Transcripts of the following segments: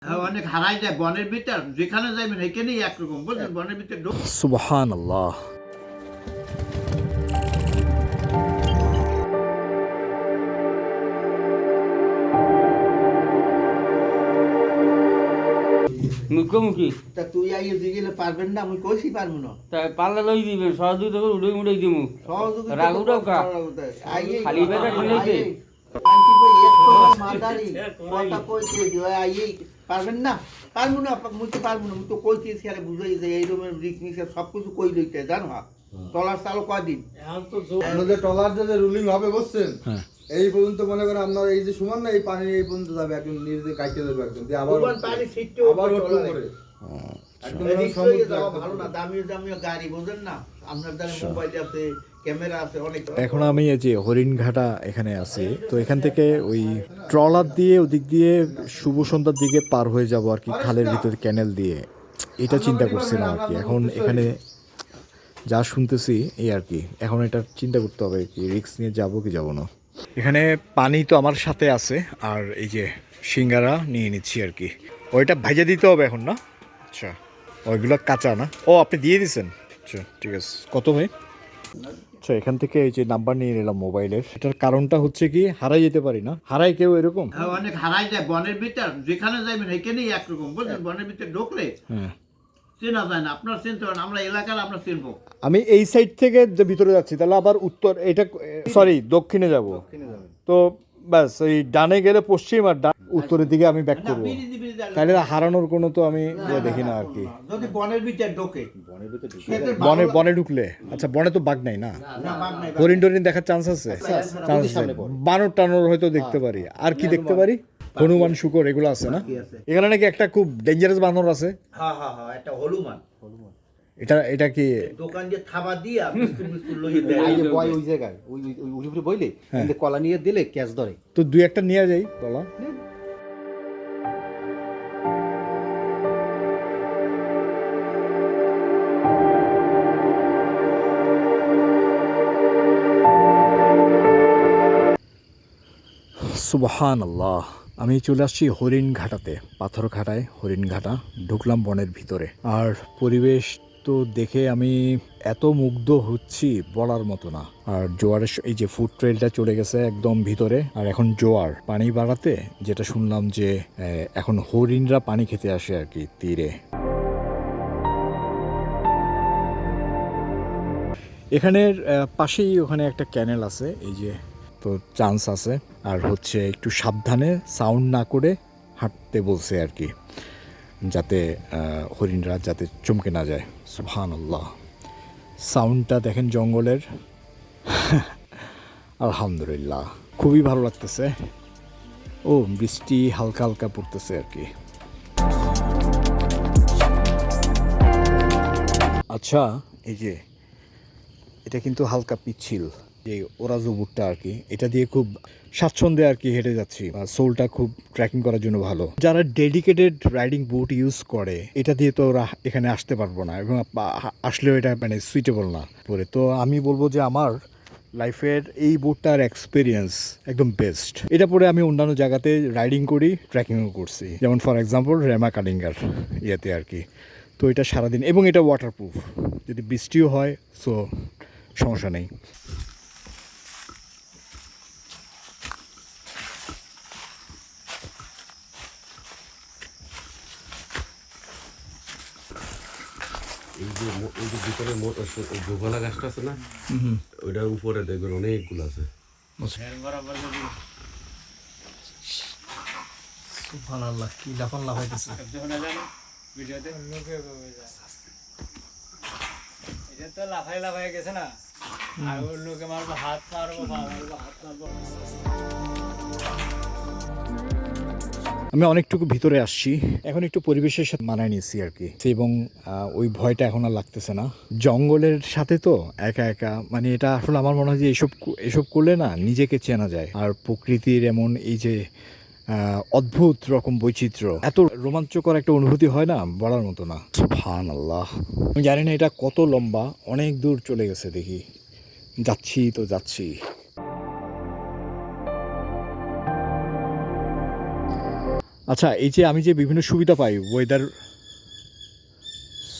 অনেক হারাই যায় বনের ভিতর, যেখানে যাইবেন সেখানেই একরকম, বুঝলেন? বনের ভিতরে সুবহানাল্লাহ। মুখোমুখি তা তুই আইয়ে দিগেলে পারবেন না? আমি কইছি পারবো না। তা পাল্লা লই দিবেন সহযোগিতা করে উড়ে উড়ে দিমু সহযোগিতা তো রাঘুটাও কা আইয়ে খালি পেটে ঢুলাইতে? আন্টি ভাই একটু মাদারি কথা কইছে যে আইয়ে পারবেন না? পারবো না, মুই তো পারবো না। মুই তো কইতেছি আরে বুঝাই যে এই রকমের রিক মিক্সার সব কিছু কই লইতে জানো। টলার চালু কয়দিন আমাদের টলার যে রুলিং হবে বুঝছেন, হ্যাঁ। এই পর্যন্ত মনে করেন আপনার এই যে সমান না, এই পানি এই পর্যন্ত যাবে, একদম নিজে কাইতে দেবে একদম দিয়ে আবার দুবার পানি ছিটতে আবার ওঠো করে একদম রিক্স সমুদ্র হয়ে যাওয়া একদম। ভালো না। দামি দামি গাড়ি বোঝেন না, আপনার দ্বারা মোবাইল আছে, ক্যামেরা আছে অনেক। এখন আমি এই যে হরিণঘাটা এখানে আছি, তো এখান থেকে ওই ট্রলার দিয়ে ওদিক দিয়ে শুভ সন্ধ্যার দিকে পার হয়ে যাব আর কি, খালের ভিতরে ক্যানেল দিয়ে। এটা চিন্তা করছিলাম আর কি। এখন এখানে যা শুনতেছি এই আর কি, এখন এটা চিন্তা করতে হবে কি রিস্ক নিয়ে যাব কি যাব না। এখানে পানি তো আমার সাথে আছে, আর এই যে সিঙ্গারা নিয়ে নিচ্ছি আর কি। ওইটা ভাইজা দিতে হবে এখন না? আচ্ছা, ওইগুলো কাঁচা না? ও আপনি দিয়ে দিছেন? আচ্ছা ঠিক আছে। কত ভাই? আচ্ছা, এখান থেকে এই যে নাম্বার নিয়ে নিলাম মোবাইলের। এটার কারণটা হচ্ছে কি, হারাই যেতে পারি না। হারাই কেউ এরকম? অনেক হারাই যায় বনের ভিতর, যেখানে যাইবেন সেখানেই একরকম, বুঝলেন? বনের ভিতরে ঢুকলে হ্যাঁ, চেনা যায় না। আপনার চিনতে হবে না, আমরা এলাকার আমরা চিনবো। আমি এই সাইড থেকে যে ভিতরে যাচ্ছি, তাহলে আবার উত্তর এটা সরি দক্ষিণে যাব। তো ব্যাস ওই ডানে গেলে পশ্চিম, আর উত্তরের দিকে আমি ব্যাক করবো। তাহলে হারানোর কোনো তো আমি দেখি না আর কি। যদি বনের ভিতরে ঢোকে, বনে বনে ঢুকলে, আচ্ছা বনে তো বাঘ নাই না? হরিণ টরিণ দেখার চান্স আছে? চান্স আছে। বানর টানর হয়তো দেখতে পারি। আর কি দেখতে পারি? হনুমান, শুকর এগুলো আছে না? এখানে নাকি একটা খুব ডেঞ্জারাস বানর আছে। হ্যাঁ হ্যাঁ হ্যাঁ, একটা হলুমান। এটা এটা কি? দোকান দিয়ে থাবা দিয়া বিস্কুট বিস্কুট লইয়ে দেয়। এই যে বয় ওই জায়গায় ওই উপরে বইলে কিন্তু কলা নিয়ে দিলে ক্যাচ ধরে। তো দুই একটা নিয়ে যাই বলা। সুবহানাল্লাহ। আমি চলে আসছি হরিণঘাটাতে, পাথরঘাটায় হরিণঘাটা। ঢুকলাম বনের ভিতরে, আর পরিবেশ তো দেখে আমি এত মুগ্ধ হচ্ছি বলার মতো না। আর জোয়ারের এই যে ফুড ট্রেলটা চলে গেছে একদম ভিতরে, আর এখন জোয়ার পানি বাড়াতে যেটা শুনলাম যে এখন হরিণরা পানি খেতে আসে আর কি তীরে। এখানের পাশেই ওখানে একটা ক্যানেল আছে, এই যে। তো চান্স আছে, আর হচ্ছে একটু সাবধানে সাউন্ড না করে হাঁটতে বলছে আর কি, যাতে হরিণরা যাতে চমকে না যায়। সুবহানাল্লাহ, সাউন্ডটা দেখেন জঙ্গলের। আলহামদুলিল্লাহ, খুবই ভালো লাগতেছে। ও বৃষ্টি হালকা হালকা পড়তেছে আর কি। আচ্ছা, এই যে এটা কিন্তু হালকা পিচ্ছিল, যে ওরাজু বুটটা আর কি, এটা দিয়ে খুব স্বাচ্ছন্দ্যে আর কি হেঁটে যাচ্ছি। সোলটা খুব ট্রেকিং করার জন্য ভালো। যারা ডেডিকেটেড রাইডিং বুট ইউজ করে, এটা দিয়ে তো ওরা এখানে আসতে পারবো না, এবং আসলেও এটা মানে সুইটেবল না পরে। তো আমি বলবো যে আমার লাইফের এই বুটটার এক্সপিরিয়েন্স একদম বেস্ট। এটা পরে আমি অন্যান্য জায়গাতে রাইডিং করি, ট্রেকিংও করছি, যেমন ফর এক্সাম্পল রেমা কালিঙ্গার ইয়েতে আর কি। তো এটা সারাদিন, এবং এটা ওয়াটারপ্রুফ, যদি বৃষ্টিও হয় সো সমস্যা নেই। এই যে ভিতরে গোগলা গাছটা আছে না, ওইটার উপরে দেখবেন অনেকগুলো আছে। সুবহানাল্লাহ, কি লাফান লাফাইতেছে। এটা তো লাফাই লাফাই গেছে না, আর ওর লোকে মারবো, হাত মারবো, পা মারবো, হাত মারবো। আমি অনেকটুকু ভিতরে আসছি, এখন একটু পরিবেশের সাথে মানায় নিয়েছি আর কি, এবং ওই ভয়টা এখন আর লাগতেছে না। জঙ্গলের সাথে তো একা একা, মানে এটা আসলে আমার মনে হয় যে এসব করলে না নিজেকে চেনা যায়। আর প্রকৃতির এমন এই যে অদ্ভুত রকম বৈচিত্র্য, এত রোমাঞ্চকর একটা অনুভূতি হয় না, বলার মতো না। সুবহানাল্লাহ, আমি জানি না এটা কত লম্বা, অনেক দূর চলে গেছে দেখি। যাচ্ছি তো যাচ্ছি। আচ্ছা, এই যে আমি যে বিভিন্ন সুবিধা পাই ওয়েদার,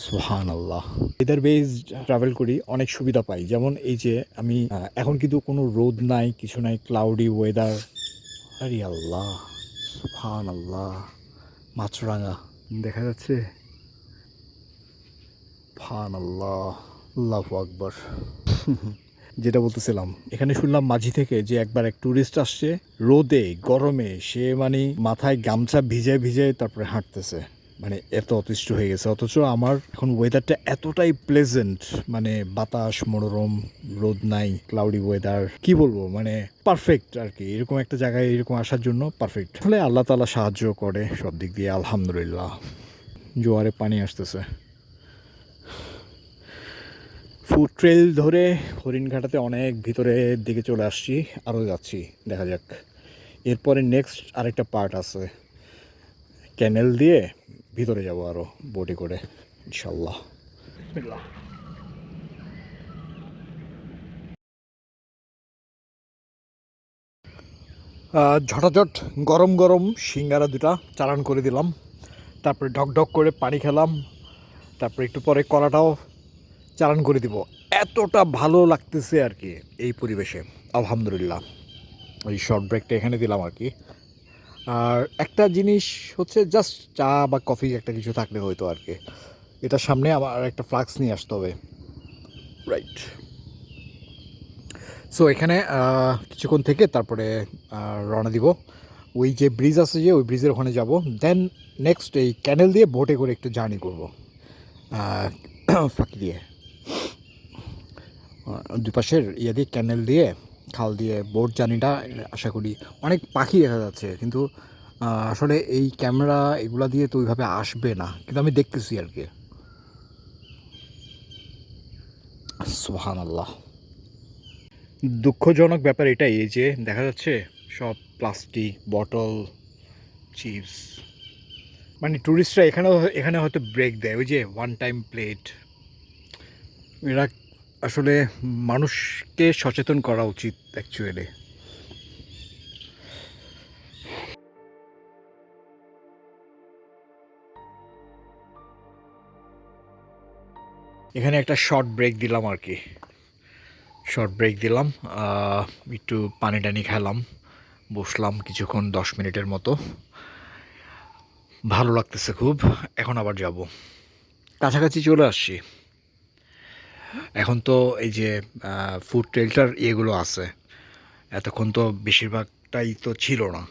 সুবহানাল্লাহ, ওয়েদার বেসড ট্রাভেল করি, অনেক সুবিধা পাই। যেমন এই যে আমি এখন কিন্তু কোনো রোদ নাই, কিছু নাই, ক্লাউডি ওয়েদার। আরে আল্লাহ, সুবহানাল্লাহ, মাছরাঙা দেখা যাচ্ছে। সুবহানাল্লাহ, আল্লাহু আকবার। যেটা বলতেছিলাম, এখানে শুনলাম মাঝি থেকে যে একবার এক ট্যুরিস্ট আসছে, রোদে গরমে সে মানে মাথায় গামছা ভিজে ভিজে তারপরে হাঁটতেছে, মানে এত অতিষ্ঠ হয়ে গেছে। অথচ আমার এখন ওয়েদারটা এতটাই প্লেজেন্ট, মানে বাতাস মনোরম, রোদ নাই, ক্লাউডি ওয়েদার, কি বলবো, মানে পারফেক্ট আর কি। এরকম একটা জায়গায় এরকম আসার জন্য পারফেক্ট। আসলে আল্লাহ তাআলা সাহায্য করে সব দিক দিয়ে, আলহামদুলিল্লাহ। জোয়ারে পানি আসতেছে। ফুড ট্রেল ধরে হরিণঘাটাতে অনেক ভিতরের দিকে চলে আসছি, আরও যাচ্ছি, দেখা যাক। এরপরে নেক্সট আরেকটা পার্ট আছে, ক্যানেল দিয়ে ভিতরে যাব আরও বোটে করে, ইনশাল্লাহ। ঝটাঝট গরম গরম সিঙ্গারা দুটা চালান করে দিলাম, তারপরে ঢক ঢক করে পানি খেলাম, তারপরে একটু পরে কলাটাও চালান করে দিব। এতটা ভালো লাগতেছে আর কি এই পরিবেশে, আলহামদুলিল্লাহ। ওই শর্ট ব্রেকটা এখানে দিলাম আর কি। আর একটা জিনিস হচ্ছে, জাস্ট চা বা কফি একটা কিছু থাকলে হয়তো আর কি। এটার সামনে আমার একটা ফ্লাক্স নিয়ে আসতে হবে, রাইট। সো এখানে কিছুক্ষণ থেকে তারপরে রওনা দিব। ওই যে ব্রিজ আছে, যে ওই ব্রিজের ওখানে যাব, দেন নেক্সট এই ক্যানেল দিয়ে বোটে করে একটু জার্নি করবো, ফাঁকি দিয়ে দুপাশের ইয়ে দিয়ে, ক্যানেল দিয়ে, খাল দিয়ে বোট জার্নিটা আশা করি। অনেক পাখি দেখা যাচ্ছে, কিন্তু আসলে এই ক্যামেরা এগুলা দিয়ে তো ওইভাবে আসবে না, কিন্তু আমি দেখতেছি আর কি। সুবহানাল্লাহ। দুঃখজনক ব্যাপার এটাই, এই যে দেখা যাচ্ছে সব প্লাস্টিক বটল, চিপস, মানে ট্যুরিস্টরা এখানে হয়তো ব্রেক দেয়, ওই যে ওয়ান টাইম প্লেট। এরা আসলে মানুষকে সচেতন করা উচিত অ্যাকচুয়ালি। এখানে একটা শর্ট ব্রেক দিলাম আর কি, শর্ট ব্রেক দিলাম, একটু পানি টানি খেলাম, বসলাম কিছুক্ষণ, 10 মিনিটের মতো। ভালো লাগতেছে খুব। এখন আবার যাব, কাছাকাছি চলে আসছি। এখন তো এই যে ফুড ট্রেলটার ইয়েগুলো আছে, এতক্ষণ তো বেশিরভাগটাই তো ছিল না।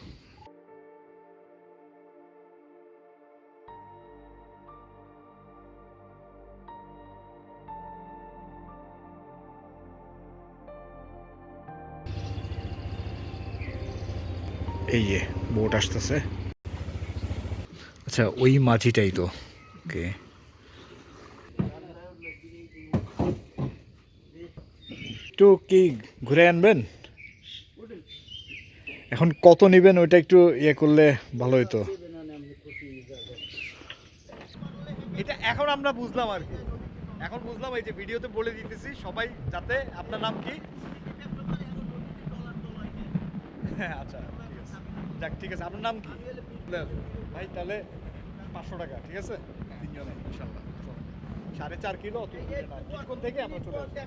এই যে বোট আসতেছে, আচ্ছা ওই মাঝিটাই তো, ওকে। একটু কি ঘুরে আনবেন? এখন কত নেবেন ওইটা একটু ইয়ে করলে ভালো হতো। এটা এখন আমরা বুঝলাম আর কি, এখন বুঝলাম। এই যে ভিডিওতে বলে দিতেছি সবাই যাতে। আপনার নাম কি? আচ্ছা ঠিক আছে, যাক ঠিক আছে। আপনার নাম কি ভাই? তাহলে 500 টাকা, ঠিক আছে, তিনজনে ইনশাল্লাহ। 4.5 কিলো কিছুক্ষণ থেকে আমরা চলে আসবো।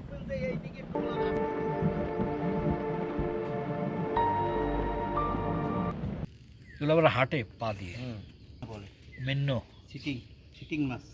আবার হাটে পা দিয়ে বলে মেন্ন চিটিং মাছ।